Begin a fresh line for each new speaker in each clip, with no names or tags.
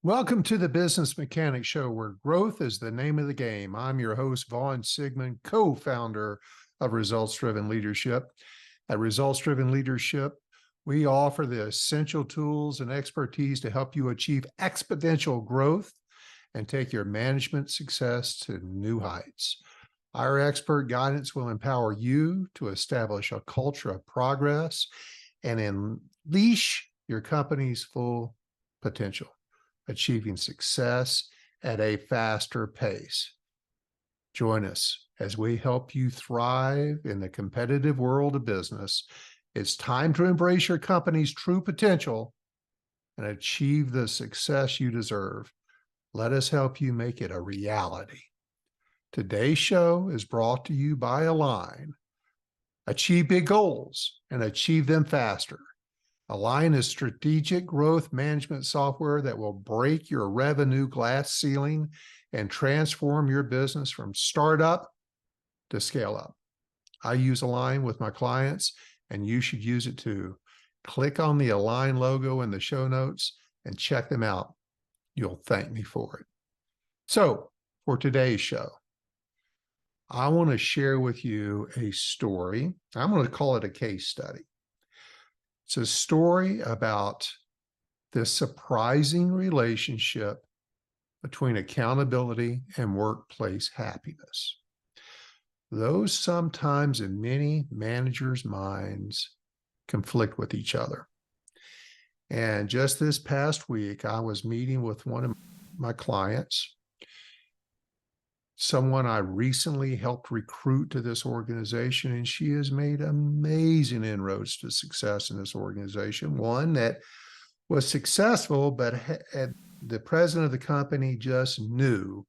Welcome to the Business Mechanic Show, where growth is the name of the game. I'm your host, Vaughn Sigmund, co-founder of Results Driven Leadership. At Results Driven Leadership, we offer the essential tools and expertise to help you achieve exponential growth and take your management success to new heights. Our expert guidance will empower you to establish a culture of progress and unleash your company's full potential, achieving success at a faster pace. Join us as we help you thrive in the competitive world of business. It's time to embrace your company's true potential and achieve the success you deserve. Let us help you make it a reality. Today's show is brought to you by Align. Achieve big goals and achieve them faster. Align is strategic growth management software that will break your revenue glass ceiling and transform your business from startup to scale up. I use Align with my clients, and you should use it too. Click on the Align logo in the show notes and check them out. You'll thank me for it. So, for today's show, I want to share with you a story. I'm going to call it a case study. It's a story about this surprising relationship between accountability and workplace happiness. Those sometimes in many managers' minds conflict with each other. And just this past week, I was meeting with one of my clients, someone I recently helped recruit to this organization, and she has made amazing inroads to success in this organization. One that was successful, but the president of the company just knew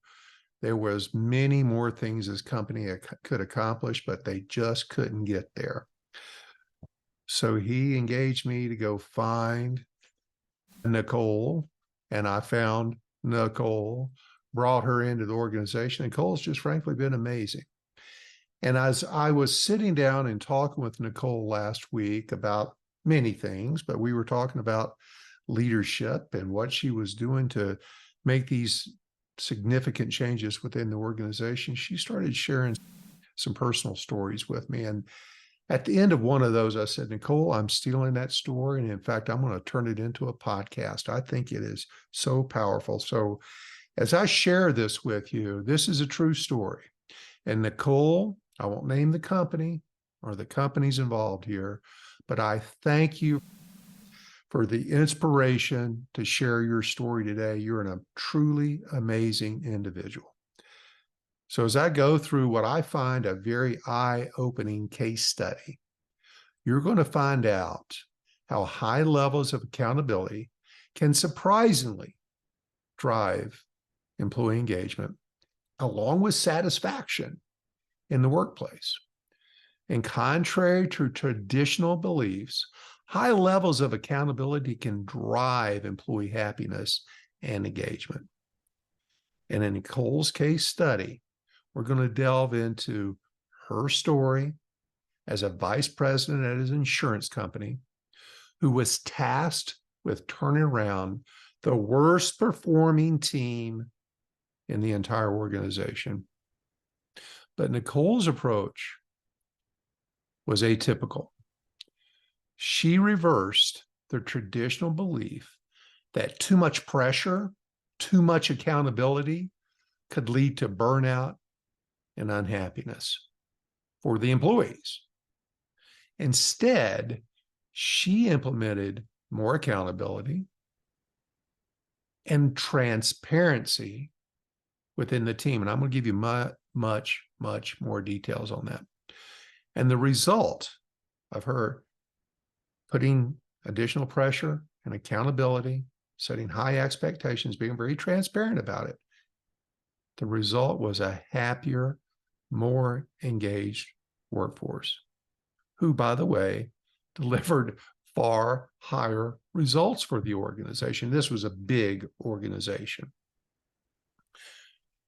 there was many more things this company could accomplish, but they just couldn't get there. So he engaged me to go find Nicole, and I found Nicole, brought her into the organization. Nicole's just frankly been amazing. And as I was sitting down and talking with Nicole last week about many things, but we were talking about leadership and what she was doing to make these significant changes within the organization, she started sharing some personal stories with me. And at the end of one of those, I said, Nicole, I'm stealing that story. And in fact, I'm going to turn it into a podcast. I think it is so powerful. So as I share this with you, this is a true story. And Nicole, I won't name the company or the companies involved here, but I thank you for the inspiration to share your story today. You're a truly amazing individual. So as I go through what I find a very eye-opening case study, you're going to find out how high levels of accountability can surprisingly drive employee engagement, along with satisfaction in the workplace. And contrary to traditional beliefs, high levels of accountability can drive employee happiness and engagement. And in Nicole's case study, we're going to delve into her story as a vice president at his insurance company, who was tasked with turning around the worst performing team in the entire organization. But Nicole's approach was atypical. She reversed the traditional belief that too much pressure, too much accountability could lead to burnout and unhappiness for the employees. Instead, she implemented more accountability and transparency within the team. And I'm going to give you much more details on that. And the result of her putting additional pressure and accountability, setting high expectations, being very transparent about it, the result was a happier, more engaged workforce, who, by the way, delivered far higher results for the organization. This was a big organization.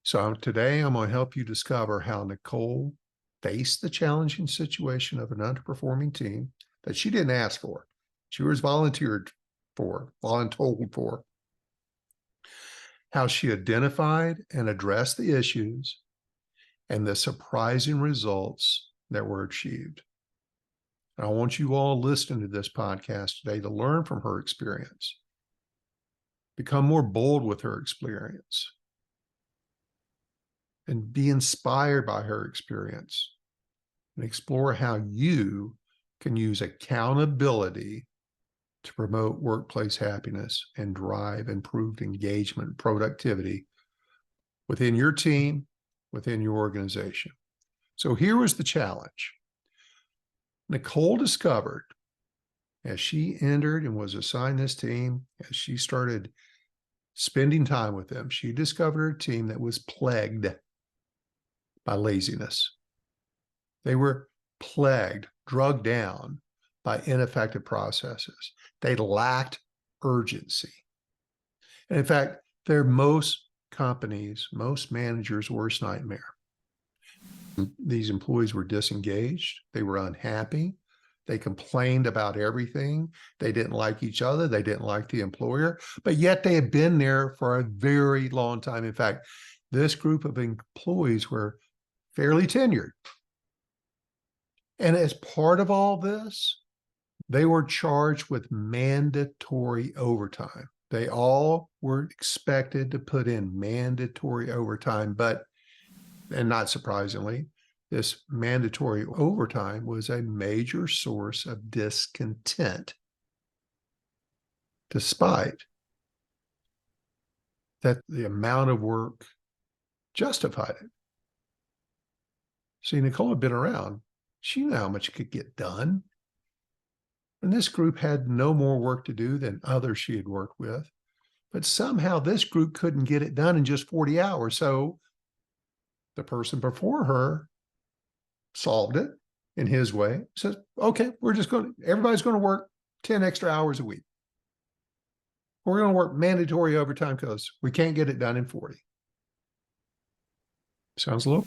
So today I'm going to help you discover how Nicole faced the challenging situation of an underperforming team that she didn't ask for. She was voluntold for. how she identified and addressed the issues, and the surprising results that were achieved. And I want you all listening to this podcast today to learn from her experience, become more bold with her experience, and be inspired by her experience, and explore how you can use accountability to promote workplace happiness and drive improved engagement and productivity within your team, within your organization. So here was the challenge. Nicole discovered, as she entered and was assigned this team, as she started spending time with them, she discovered a team that was plagued by laziness. They were plagued, drugged down by ineffective processes. They lacked urgency. And in fact, they're most companies, most managers' worst nightmare. These employees were disengaged. They were unhappy. They complained about everything. They didn't like each other. They didn't like the employer, but yet they had been there for a very long time. In fact, this group of employees were fairly tenured. And as part of all this, they were charged with mandatory overtime. They all were expected to put in mandatory overtime, and not surprisingly, this mandatory overtime was a major source of discontent, despite that the amount of work justified it. See, Nicole had been around. She knew how much could get done. And this group had no more work to do than others she had worked with. But somehow this group couldn't get it done in just 40 hours. So the person before her solved it in his way. Says, okay, everybody's going to work 10 extra hours a week. We're going to work mandatory overtime because we can't get it done in 40. Sounds a little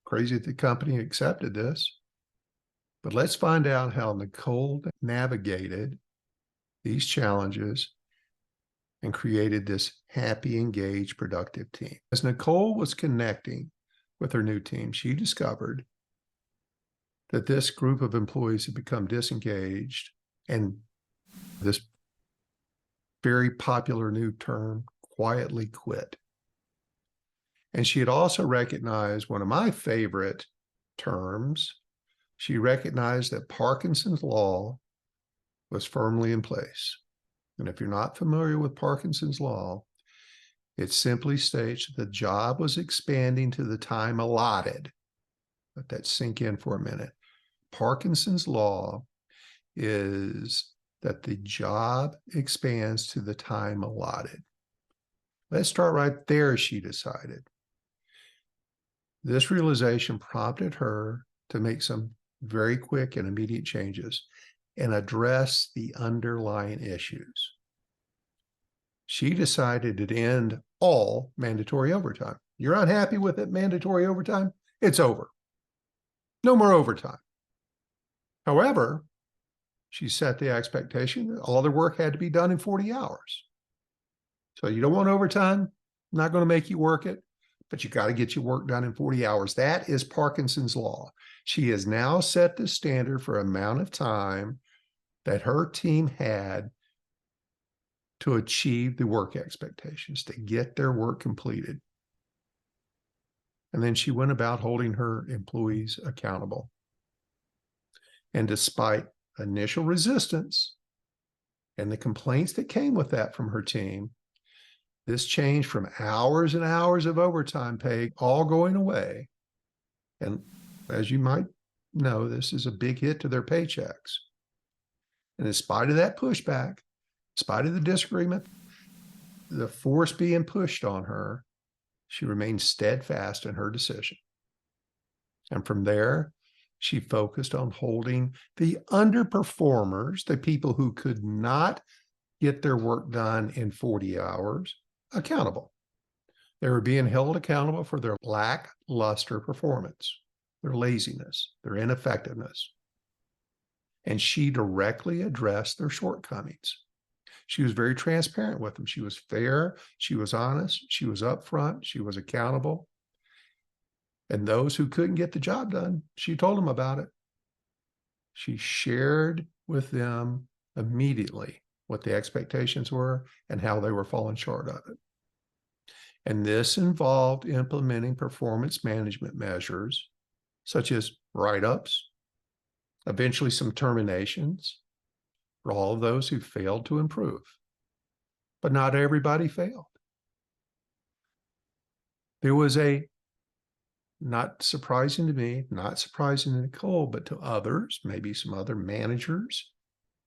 crazy that the company accepted this. But let's find out how Nicole navigated these challenges and created this happy, engaged, productive team. As Nicole was connecting with her new team, she discovered that this group of employees had become disengaged, and this very popular new term, quietly quit. And she had also recognized one of my favorite terms. She recognized that Parkinson's law was firmly in place. And if you're not familiar with Parkinson's law, it simply states that the job was expanding to the time allotted. Let that sink in for a minute. Parkinson's law is that the job expands to the time allotted. Let's start right there, she decided. This realization prompted her to make some very quick and immediate changes and address the underlying issues. She decided to end all mandatory overtime. You're unhappy with it, mandatory overtime? It's over. No more overtime. However, she set the expectation that all the work had to be done in 40 hours. So you don't want overtime, not going to make you work it, but you got to get your work done in 40 hours. That is Parkinson's law. She has now set the standard for amount of time that her team had to achieve the work expectations, to get their work completed. And then she went about holding her employees accountable. And despite initial resistance and the complaints that came with that from her team, this changed from hours and hours of overtime pay all going away. And as you might know, this is a big hit to their paychecks. And in spite of that pushback, in spite of the disagreement, the force being pushed on her, she remained steadfast in her decision. And from there, she focused on holding the underperformers, the people who could not get their work done in 40 hours, accountable. They were being held accountable for their lackluster performance, their laziness, their ineffectiveness. And she directly addressed their shortcomings. She was very transparent with them. She was fair. She was honest. She was upfront. She was accountable. And those who couldn't get the job done, she told them about it. She shared with them immediately what the expectations were and how they were falling short of it. And this involved implementing performance management measures such as write-ups, eventually some terminations for all of those who failed to improve. But not everybody failed. There was a, not surprising to me, not surprising to Nicole, but to others, maybe some other managers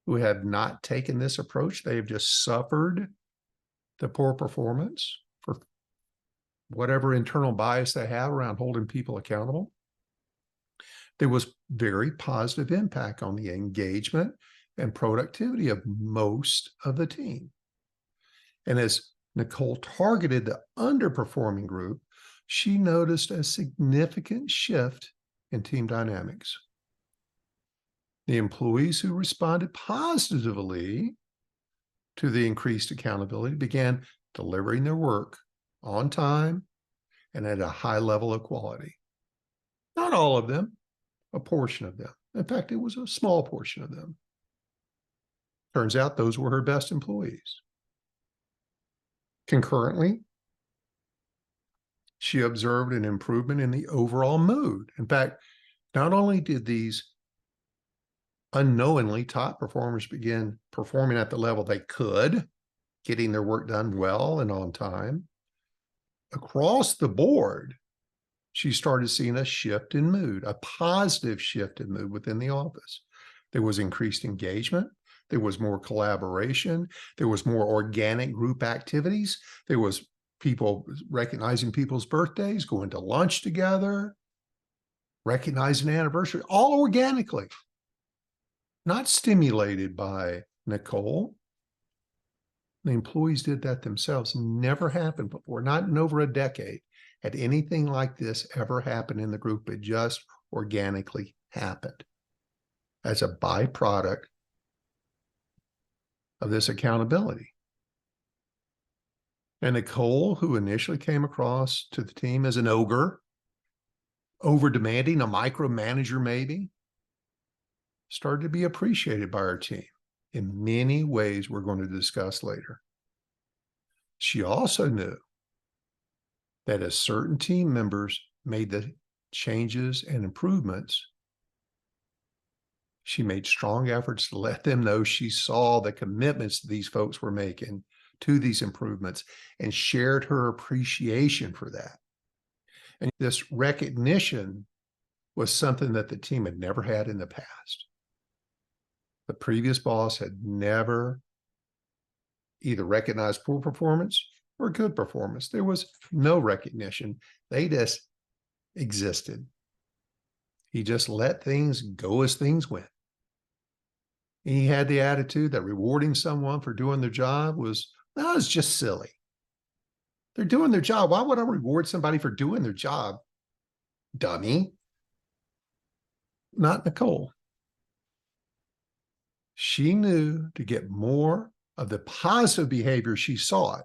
who have not taken this approach. They have just suffered the poor performance for whatever internal bias they have around holding people accountable. There was very positive impact on the engagement and productivity of most of the team. And as Nicole targeted the underperforming group, she noticed a significant shift in team dynamics. The employees who responded positively to the increased accountability began delivering their work on time and at a high level of quality. Not all of them, a portion of them. In fact, it was a small portion of them. Turns out those were her best employees. Concurrently, she observed an improvement in the overall mood. In fact, not only did these unknowingly top performers begin performing at the level they could, getting their work done well and on time, across the board, she started seeing a shift in mood, a positive shift in mood within the office. There was increased engagement. There was more collaboration. There was more organic group activities. There was people recognizing people's birthdays, going to lunch together, recognizing anniversary, all organically, not stimulated by Nicole. The employees did that themselves. Never happened before, not in over a decade had anything like this ever happened in the group. It just organically happened as a byproduct of this accountability. And Nicole, who initially came across to the team as an ogre, over demanding, a micromanager maybe, started to be appreciated by our team in many ways we're going to discuss later. She also knew that as certain team members made the changes and improvements, she made strong efforts to let them know she saw the commitments these folks were making to these improvements and shared her appreciation for that. And this recognition was something that the team had never had in the past. The previous boss had never either recognized poor performance or good performance. There was no recognition. They just existed. He just let things go as things went. He had the attitude that rewarding someone for doing their job was, well, it's just silly. They're doing their job. Why would I reward somebody for doing their job? Dummy. Not Nicole. She knew to get more of the positive behavior she saw,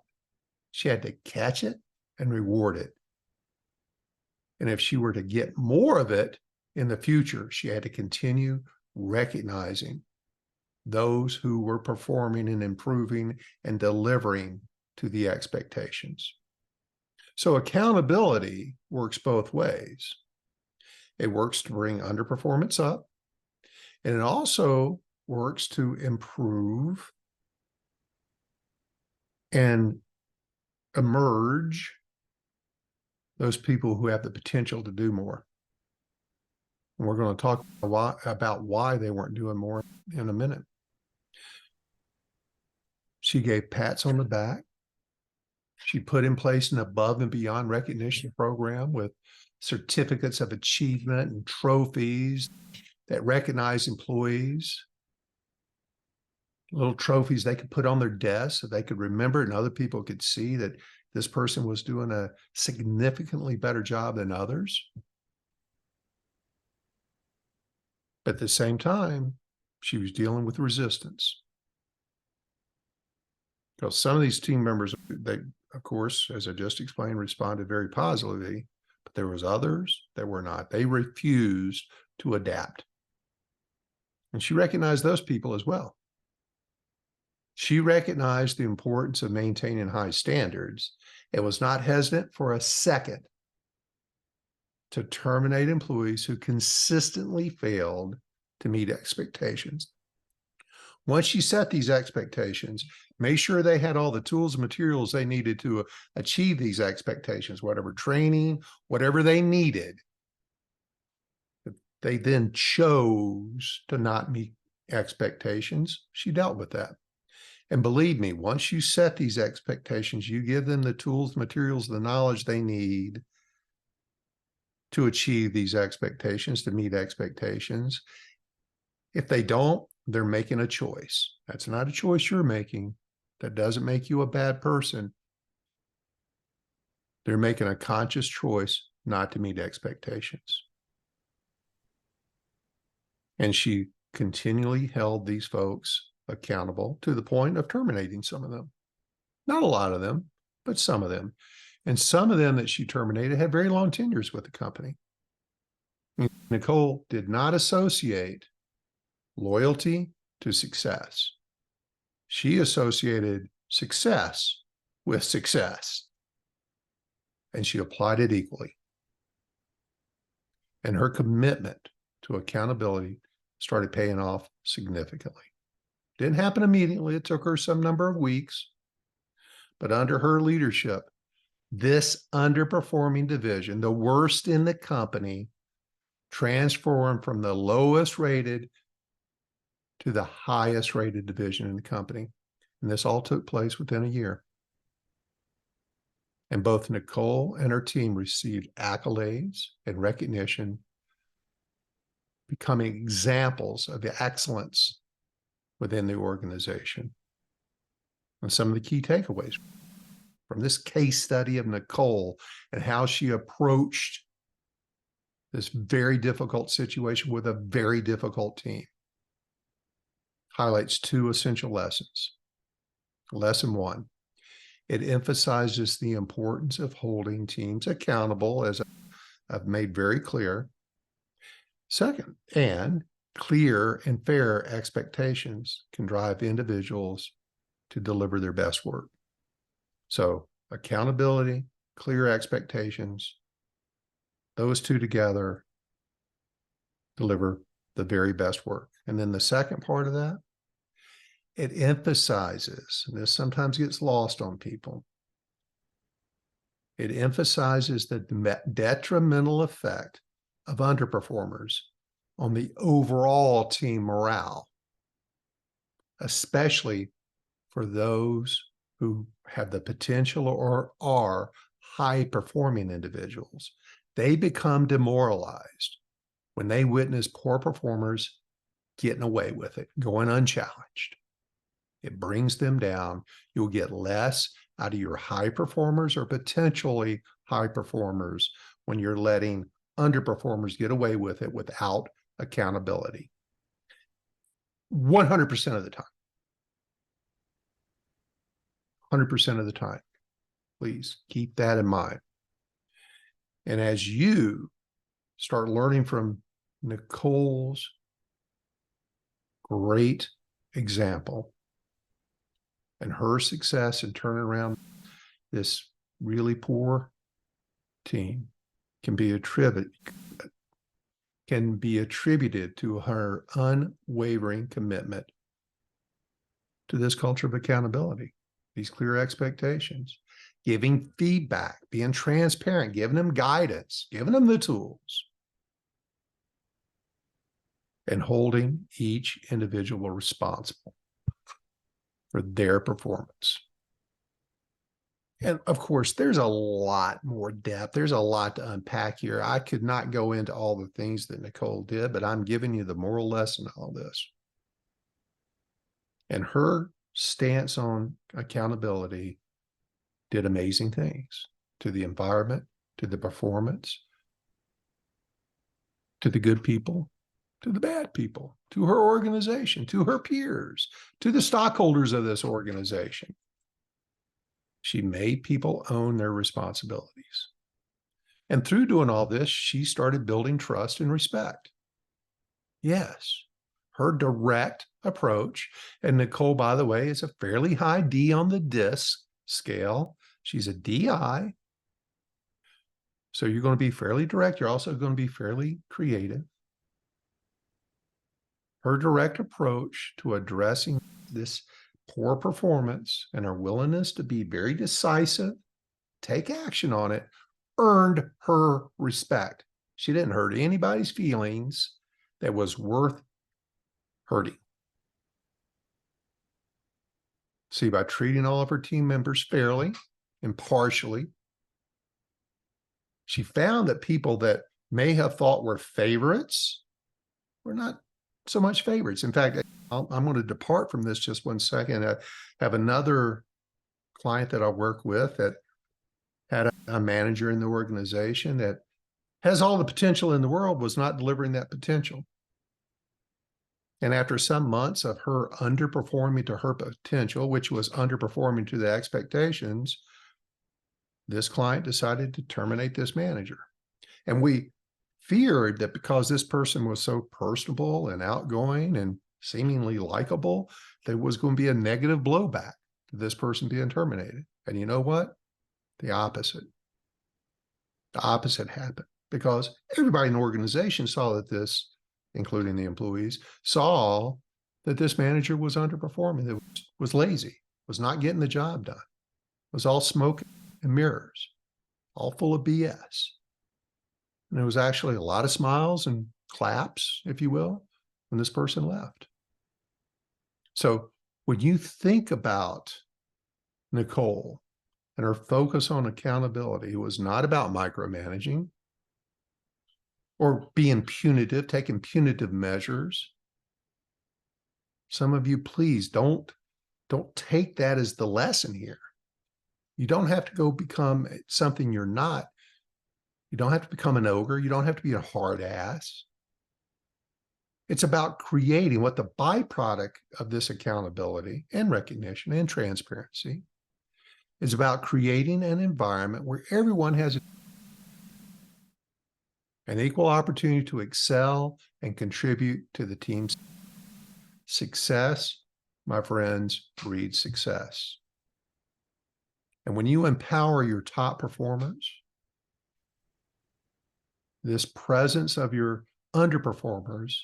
she had to catch it and reward it. And if she were to get more of it in the future, she had to continue recognizing those who were performing and improving and delivering to the expectations. So accountability works both ways. It works to bring underperformance up, and it also works to improve and emerge those people who have the potential to do more. And we're going to talk about why they weren't doing more in a minute. She gave pats on the back. She put in place an above and beyond recognition program with certificates of achievement and trophies that recognize employees. Little trophies they could put on their desk so they could remember and other people could see that this person was doing a significantly better job than others. But at the same time, she was dealing with resistance. Because some of these team members, they, of course, as I just explained, responded very positively, but there was others that were not. They refused to adapt. And she recognized those people as well. She recognized the importance of maintaining high standards and was not hesitant for a second to terminate employees who consistently failed to meet expectations. Once she set these expectations, make sure they had all the tools and materials they needed to achieve these expectations, whatever training, whatever they needed. They then chose to not meet expectations. She dealt with that. And believe me, once you set these expectations, you give them the tools, materials, the knowledge they need to achieve these expectations, to meet expectations. If they don't, they're making a choice. That's not a choice you're making. That doesn't make you a bad person. They're making a conscious choice not to meet expectations. And she continually held these folks accountable to the point of terminating some of them. Not a lot of them, but some of them. And some of them that she terminated had very long tenures with the company. Nicole did not associate loyalty to success. She associated success with success, and she applied it equally. And her commitment to accountability started paying off significantly. Didn't happen immediately. It took her some number of weeks, but under her leadership, this underperforming division, the worst in the company, transformed from the lowest rated to the highest rated division in the company. And this all took place within a year. And both Nicole and her team received accolades and recognition, becoming examples of the excellence within the organization. And some of the key takeaways from this case study of Nicole and how she approached this very difficult situation with a very difficult team highlights two essential lessons. Lesson one, it emphasizes the importance of holding teams accountable, as I've made very clear. Second, and clear and fair expectations can drive individuals to deliver their best work. So accountability, clear expectations, those two together deliver the very best work. And then the second part of that, it emphasizes, and this sometimes gets lost on people, it emphasizes the detrimental effect of underperformers on the overall team morale, especially for those who have the potential or are high-performing individuals. They become demoralized when they witness poor performers getting away with it, going unchallenged. It brings them down. You'll get less out of your high performers or potentially high performers when you're letting underperformers get away with it without accountability. 100% of the time. 100% of the time. Please keep that in mind. And as you start learning from Nicole's great example and her success in turning around this really poor team can be attributed to her unwavering commitment to this culture of accountability, these clear expectations, giving feedback, being transparent, giving them guidance, giving them the tools, and holding each individual responsible for their performance. And of course, there's a lot more depth. There's a lot to unpack here. I could not go into all the things that Nicole did, but I'm giving you the moral lesson of all this. And her stance on accountability did amazing things to the environment, to the performance, to the good people, to the bad people, to her organization, to her peers, to the stockholders of this organization. She made people own their responsibilities. And through doing all this, she started building trust and respect. Yes, her direct approach. And Nicole, by the way, is a fairly high D on the DISC scale. She's a DI. So you're going to be fairly direct. You're also going to be fairly creative. Her direct approach to addressing this poor performance and her willingness to be very decisive, take action on it, earned her respect. She didn't hurt anybody's feelings that was worth hurting. See, by treating all of her team members fairly, impartially, she found that people that may have thought were favorites were not so much favorites. In fact, I'm going to depart from this just one second. I have another client that I work with that had a manager in the organization that has all the potential in the world, was not delivering that potential. And after some months of her underperforming to her potential, which was underperforming to the expectations, this client decided to terminate this manager. And we feared that because this person was so personable and outgoing and seemingly likable, there was going to be a negative blowback to this person being terminated. And you know what? The opposite. The opposite happened, because everybody in the organization saw that this, including the employees, saw that this manager was underperforming, that was lazy, was not getting the job done, was all smoke and mirrors, all full of BS. And there was actually a lot of smiles and claps, if you will, when this person left. So when you think about Nicole and her focus on accountability, it was not about micromanaging or being punitive, taking punitive measures. Some of you, please don't take that as the lesson here. You don't have to go become something you're not. You don't have to become an ogre. You don't have to be a hard ass. It's about creating what the byproduct of this accountability and recognition and transparency is about, creating an environment where everyone has an equal opportunity to excel and contribute to the team's success. My friends, breeds success. And when you empower your top performers, this presence of your underperformers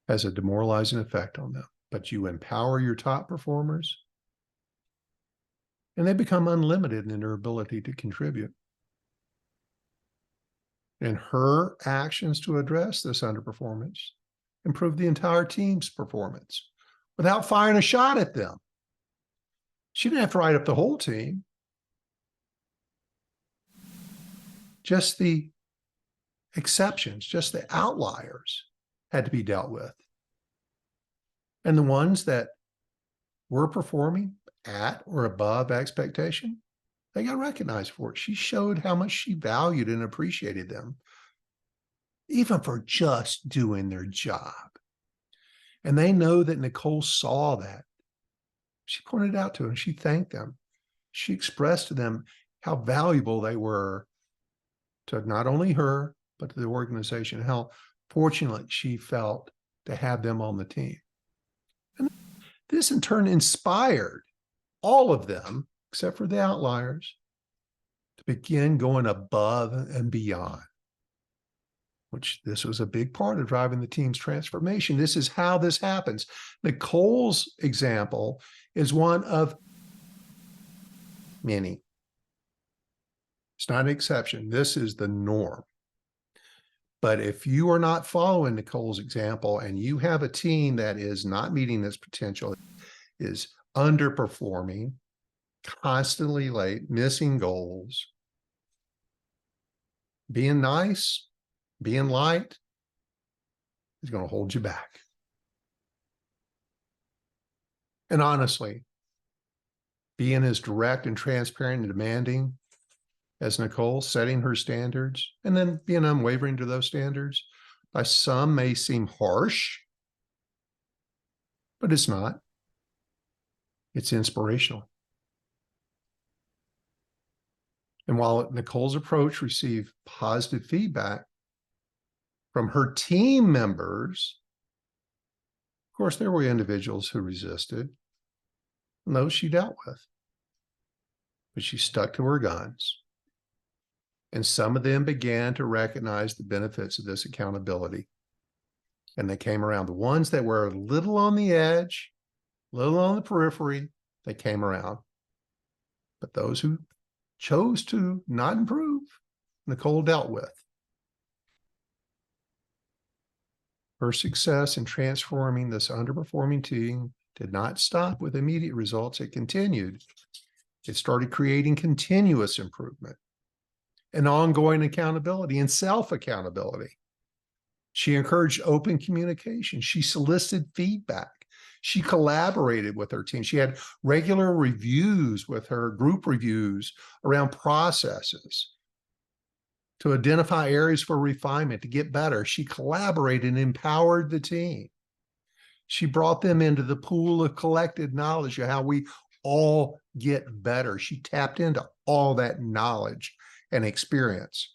has a demoralizing effect on them. But you empower your top performers, and they become unlimited in their ability to contribute. And her actions to address this underperformance improve the entire team's performance without firing a shot at them. She didn't have to write up the whole team. Just the exceptions, just the outliers had to be dealt with. And the ones that were performing at or above expectation, they got recognized for it. She showed how much she valued and appreciated them, even for just doing their job. And they know that Nicole saw that. She pointed out to them, she thanked them. She expressed to them how valuable they were to not only her, but to the organization, how fortunate she felt to have them on the team. And this in turn inspired all of them, except for the outliers, to begin going above and beyond, which this was a big part of driving the team's transformation. This is how this happens. Nicole's example is one of many. It's not an exception. This is the norm. But if you are not following Nicole's example and you have a team that is not meeting its potential, is underperforming, constantly late, missing goals, being nice, being light is going to hold you back. And honestly, being as direct and transparent and demanding as Nicole, setting her standards and then being unwavering to those standards, by some may seem harsh, but it's not. It's inspirational. And while Nicole's approach received positive feedback from her team members, of course, there were individuals who resisted, and those she dealt with. But she stuck to her guns. And some of them began to recognize the benefits of this accountability. And they came around. The ones that were a little on the edge, a little on the periphery, they came around. But those who chose to not improve, Nicole dealt with. Her success in transforming this underperforming team did not stop with immediate results. It continued. It started creating continuous improvement and ongoing accountability and self-accountability. She encouraged open communication. She solicited feedback. She collaborated with her team. She had regular reviews with her, group reviews around processes to identify areas for refinement, to get better. She collaborated and empowered the team. She brought them into the pool of collected knowledge of how we all get better. She tapped into all that knowledge and experience.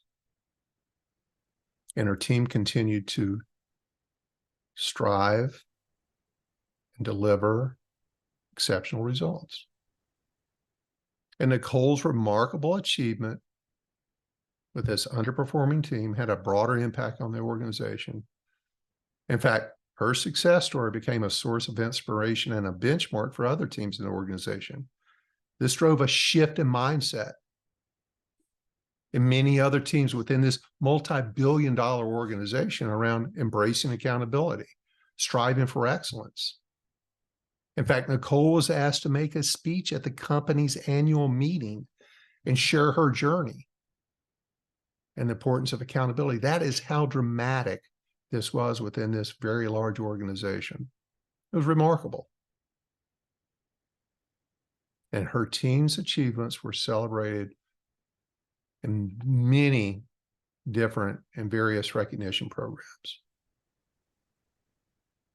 And her team continued to strive and deliver exceptional results. And Nicole's remarkable achievement with this underperforming team had a broader impact on the organization. In fact, her success story became a source of inspiration and a benchmark for other teams in the organization. This drove a shift in mindset in many other teams within this multi-billion-dollar organization around embracing accountability, striving for excellence. In fact, Nicole was asked to make a speech at the company's annual meeting and share her journey and the importance of accountability. That is how dramatic this was within this very large organization. It was remarkable. And her team's achievements were celebrated in many different and various recognition programs.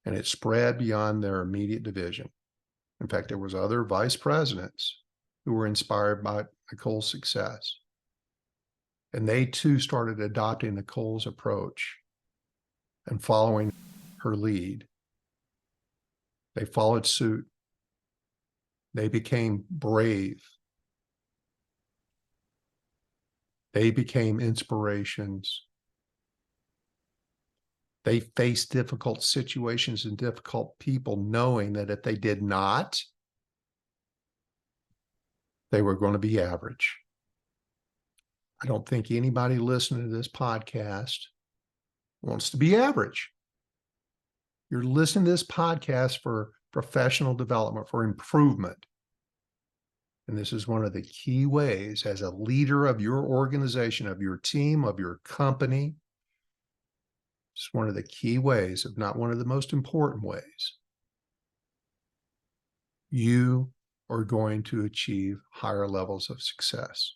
And it spread beyond their immediate division. In fact, there was other vice presidents who were inspired by Nicole's success. And they too started adopting Nicole's approach and following her lead. They followed suit. They became brave. They became inspirations. They faced difficult situations and difficult people, knowing that if they did not, they were going to be average. I don't think anybody listening to this podcast wants to be average. You're listening to this podcast for professional development, for improvement. And this is one of the key ways as a leader of your organization, of your team, of your company. It's one of the key ways, if not one of the most important ways, you are going to achieve higher levels of success.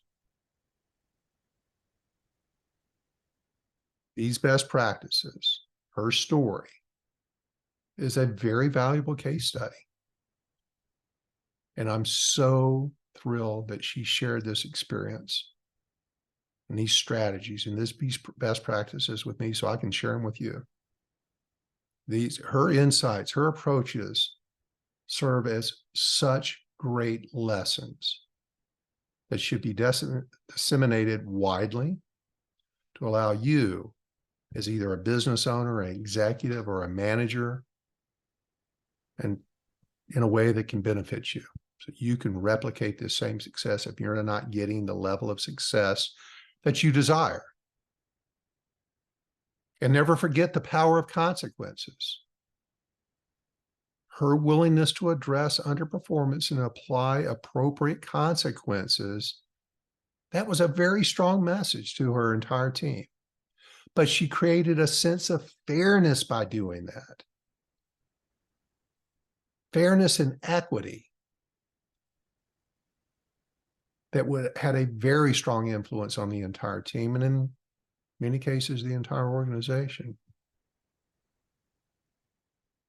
These best practices, her story, is a very valuable case study. And I'm so thrilled that she shared this experience and these strategies and these best practices with me so I can share them with you. Her insights, her approaches serve as such great lessons that should be disseminated widely to allow you, as either a business owner, an executive, or a manager, and in a way that can benefit you. So you can replicate this same success if you're not getting the level of success that you desire. And never forget the power of consequences. Her willingness to address underperformance and apply appropriate consequences, that was a very strong message to her entire team. But she created a sense of fairness by doing that. Fairness and equity that had a very strong influence on the entire team, and in many cases, the entire organization.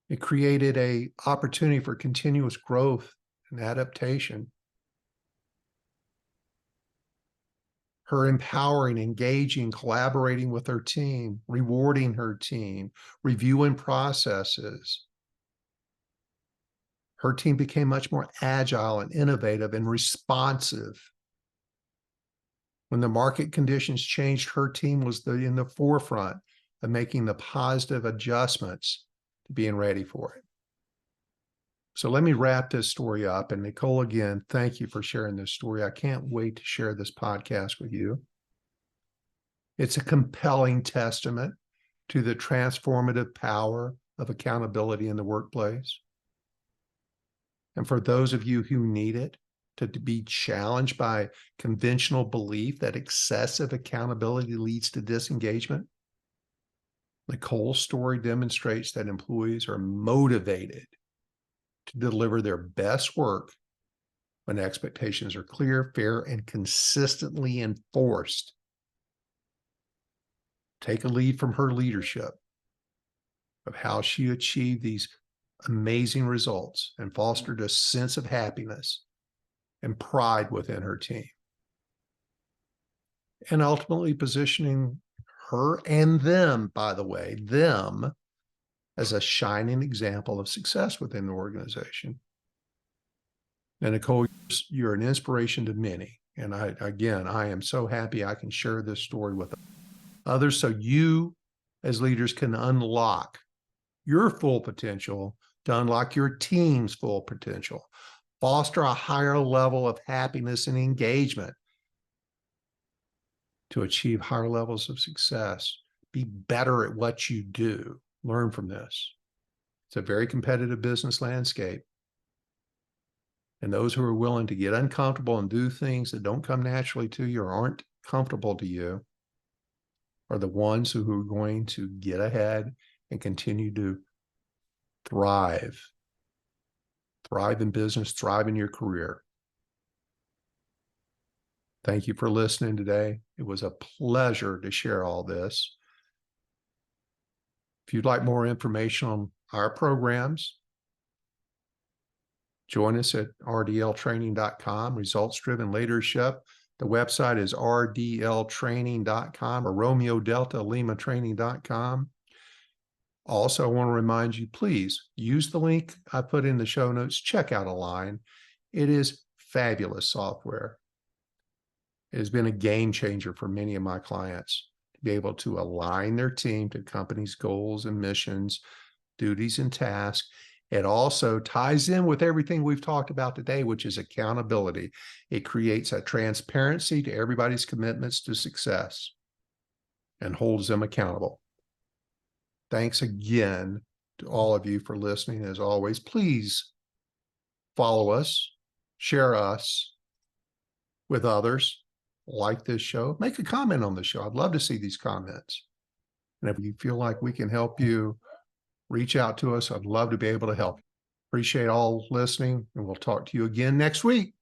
It created an opportunity for continuous growth and adaptation. Her empowering, engaging, collaborating with her team, rewarding her team, reviewing processes. Her team became much more agile and innovative and responsive. When the market conditions changed, her team was in the forefront of making the positive adjustments to being ready for it. So let me wrap this story up. And Nicole, again, thank you for sharing this story. I can't wait to share this podcast with you. It's a compelling testament to the transformative power of accountability in the workplace. And for those of you who need it, to be challenged by conventional belief that excessive accountability leads to disengagement, Nicole's story demonstrates that employees are motivated to deliver their best work when expectations are clear, fair, and consistently enforced. Take a lead from her leadership of how she achieved these amazing results and fostered a sense of happiness and pride within her team. And ultimately positioning her and them, by the way, them as a shining example of success within the organization. And Nicole, you're an inspiration to many. And I am so happy I can share this story with others so you as leaders can unlock your full potential, to unlock your team's full potential, foster a higher level of happiness and engagement, to achieve higher levels of success, be better at what you do. Learn from this. It's a very competitive business landscape. And those who are willing to get uncomfortable and do things that don't come naturally to you or aren't comfortable to you are the ones who are going to get ahead and continue to thrive. Thrive in business, thrive in your career. Thank you for listening today. It was a pleasure to share all this. If you'd like more information on our programs, join us at rdltraining.com, Results-Driven Leadership. The website is rdltraining.com or Romeo Delta Lima Training.com. Also, I want to remind you, please use the link I put in the show notes. Check out Align. It is fabulous software. It has been a game changer for many of my clients to be able to align their team to company's goals and missions, duties and tasks. It also ties in with everything we've talked about today, which is accountability. It creates a transparency to everybody's commitments to success and holds them accountable. Thanks again to all of you for listening. As always, please follow us, share us with others, like this show, make a comment on the show. I'd love to see these comments. And if you feel like we can help you, reach out to us. I'd love to be able to help. Appreciate all listening, and we'll talk to you again next week.